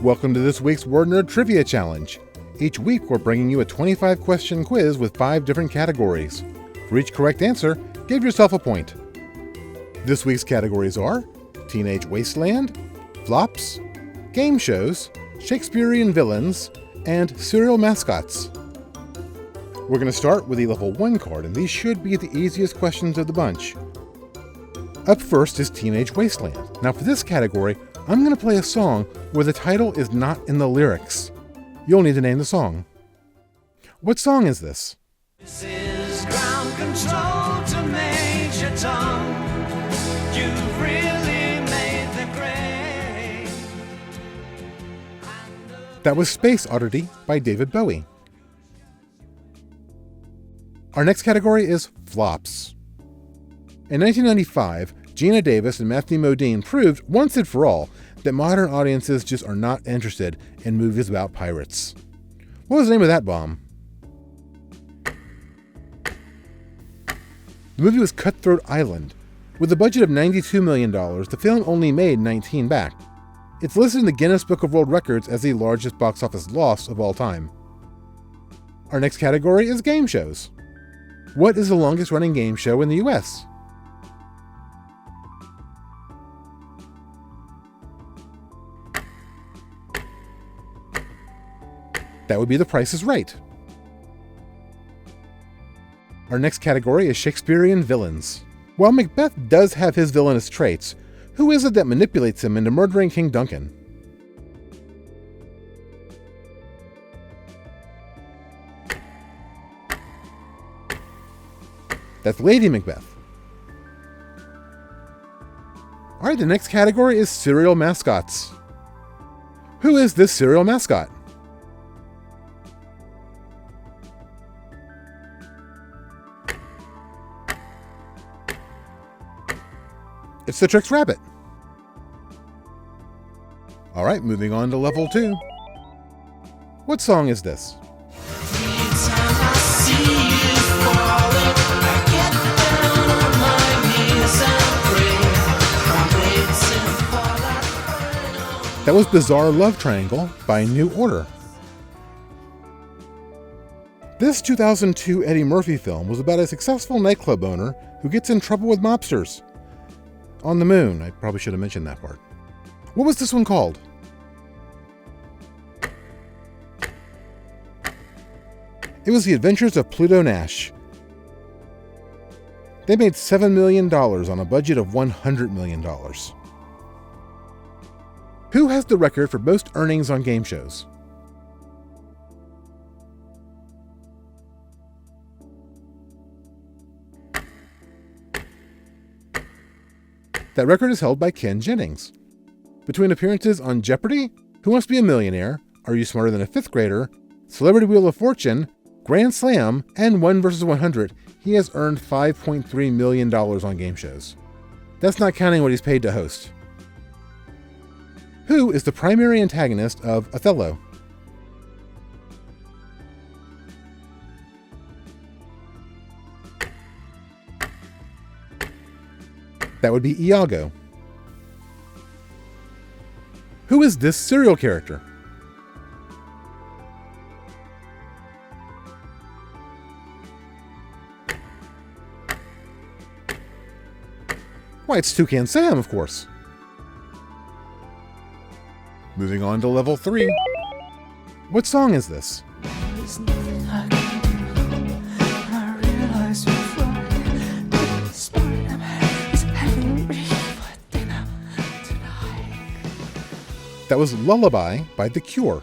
Welcome to this week's Word Nerd Trivia Challenge. Each week we're bringing you a 25-question quiz with 5 different categories. For each correct answer, give yourself a point. This week's categories are Teenage Wasteland, Flops, Game Shows, Shakespearean Villains, and Serial Mascots. We're going to start with the Level 1 card, and these should be the easiest questions of the bunch. Up first is Teenage Wasteland. Now for this category, I'm going to play a song where the title is not in the lyrics. You'll need to name the song. What song is this? This is ground control to Major Tom. You've really made the grade. That was Space Oddity by David Bowie. Our next category is Flops. In 1995, Gina Davis and Matthew Modine proved once and for all that modern audiences just are not interested in movies about pirates. What was the name of that bomb? The movie was Cutthroat Island. With a budget of $92 million, the film only made 19 back. It's listed in the Guinness Book of World Records as the largest box office loss of all time. Our next category is Game Shows. What is the longest running game show in the US? That would be The Price is Right. Our next category is Shakespearean Villains. While Macbeth does have his villainous traits, who is it that manipulates him into murdering King Duncan? That's Lady Macbeth. Alright, the next category is Serial Mascots. Who is this serial mascot? It's the Trix Rabbit. Alright, moving on to level 2. What song is this? That was Bizarre Love Triangle by New Order. This 2002 Eddie Murphy film was about a successful nightclub owner who gets in trouble with mobsters. On the moon. I probably should have mentioned that part. What was this one called? It was The Adventures of Pluto Nash. They made $7 million on a budget of $100 million. Who has the record for most earnings on game shows? That record is held by Ken Jennings. Between appearances on Jeopardy!, Who Wants to Be a Millionaire, Are You Smarter Than a Fifth Grader, Celebrity Wheel of Fortune, Grand Slam, and 1 vs. 100, he has earned $5.3 million on game shows. That's not counting what he's paid to host. Who is the primary antagonist of Othello? That would be Iago. Who is this serial character? Why, it's Toucan Sam, of course. Moving on to level 3. What song is this? That was Lullaby by The Cure.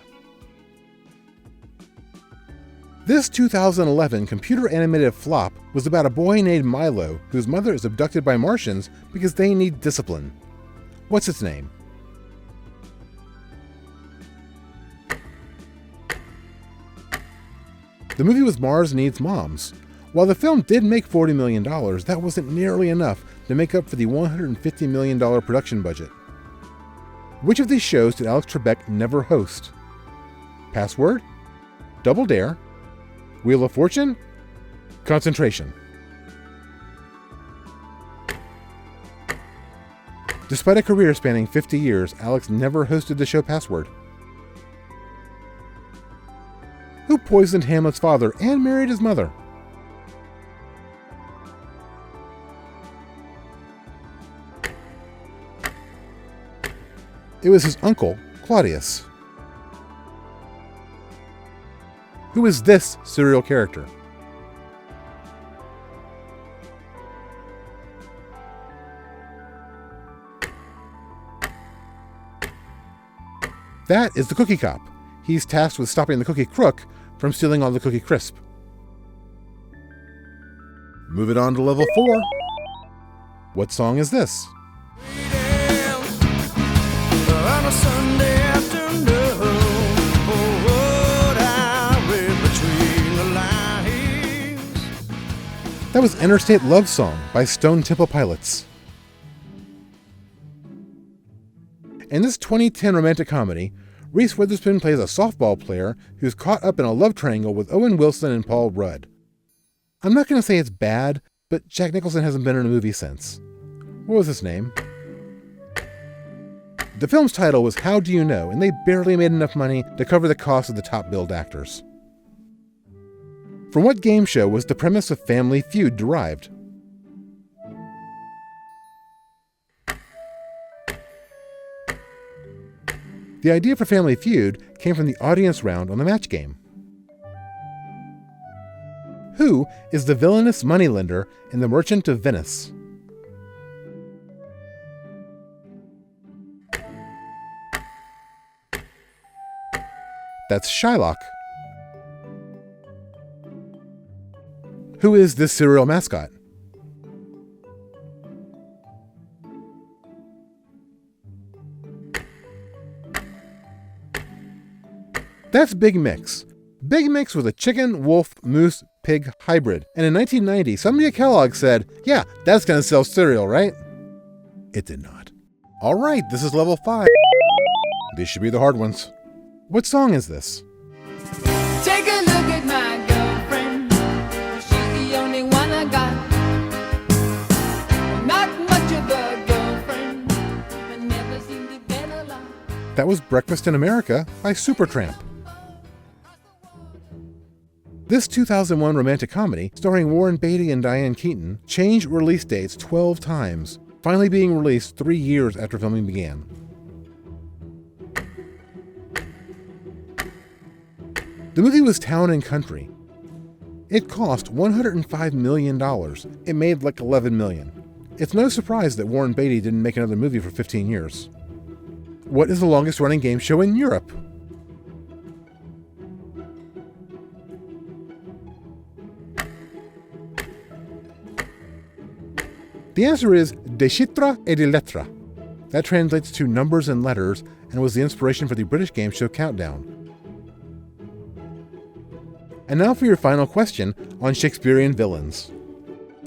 This 2011 computer-animated flop was about a boy named Milo whose mother is abducted by Martians because they need discipline. What's its name? The movie was Mars Needs Moms. While the film did make $40 million, that wasn't nearly enough to make up for the $150 million production budget. Which of these shows did Alex Trebek never host? Password? Double Dare? Wheel of Fortune? Concentration. Despite a career spanning 50 years, Alex never hosted the show Password. Who poisoned Hamlet's father and married his mother? It was his uncle, Claudius. Who is this serial character? That is the Cookie Cop. He's tasked with stopping the cookie crook from stealing all the Cookie Crisp. Moving on to level 4. What song is this? On a Sunday afternoon, oh, I read between the lines. That was Interstate Love Song by Stone Temple Pilots. In this 2010 romantic comedy, Reese Witherspoon plays a softball player who's caught up in a love triangle with Owen Wilson and Paul Rudd. I'm not going to say it's bad, but Jack Nicholson hasn't been in a movie since. What was his name? The film's title was How Do You Know, and they barely made enough money to cover the cost of the top-billed actors. From what game show was the premise of Family Feud derived? The idea for Family Feud came from the audience round on the Match Game. Who is the villainous moneylender in The Merchant of Venice? That's Shylock. Who is this serial mascot? That's Big Mix. Big Mix was a chicken, wolf, moose, pig hybrid. And in 1990, somebody at Kellogg said, yeah, that's going to sell cereal, right? It did not. All right, this is level 5. These should be the hard ones. What song is this? Take a look at my girlfriend. She's the only one I got. I'm not much of a girlfriend. I never seem to get along. That was Breakfast in America by Supertramp. This 2001 romantic comedy, starring Warren Beatty and Diane Keaton, changed release dates 12 times, finally being released 3 years after filming began. The movie was Town and Country. It cost $105 million. It made like $11 million. It's no surprise that Warren Beatty didn't make another movie for 15 years. What is the longest running game show in Europe? The answer is De Chiffres et de Lettres. That translates to numbers and letters and was the inspiration for the British game show Countdown. And now for your final question on Shakespearean Villains.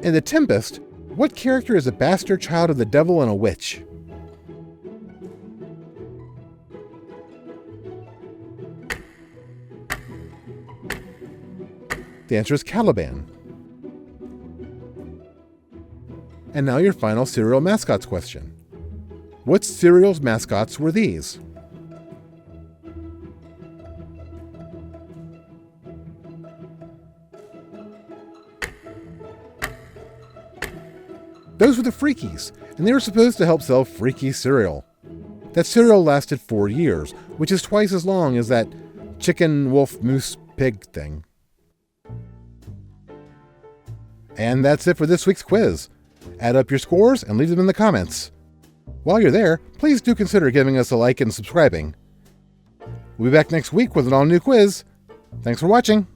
In The Tempest, what character is a bastard child of the devil and a witch? The answer is Caliban. And now your final cereal mascots question. What cereal's mascots were these? Those were the Freakies, and they were supposed to help sell Freaky cereal. That cereal lasted 4 years, which is twice as long as that chicken, wolf, moose, pig thing. And that's it for this week's quiz. Add up your scores and leave them in the comments. While you're there, please do consider giving us a like and subscribing. We'll be back next week with an all-new quiz. Thanks for watching.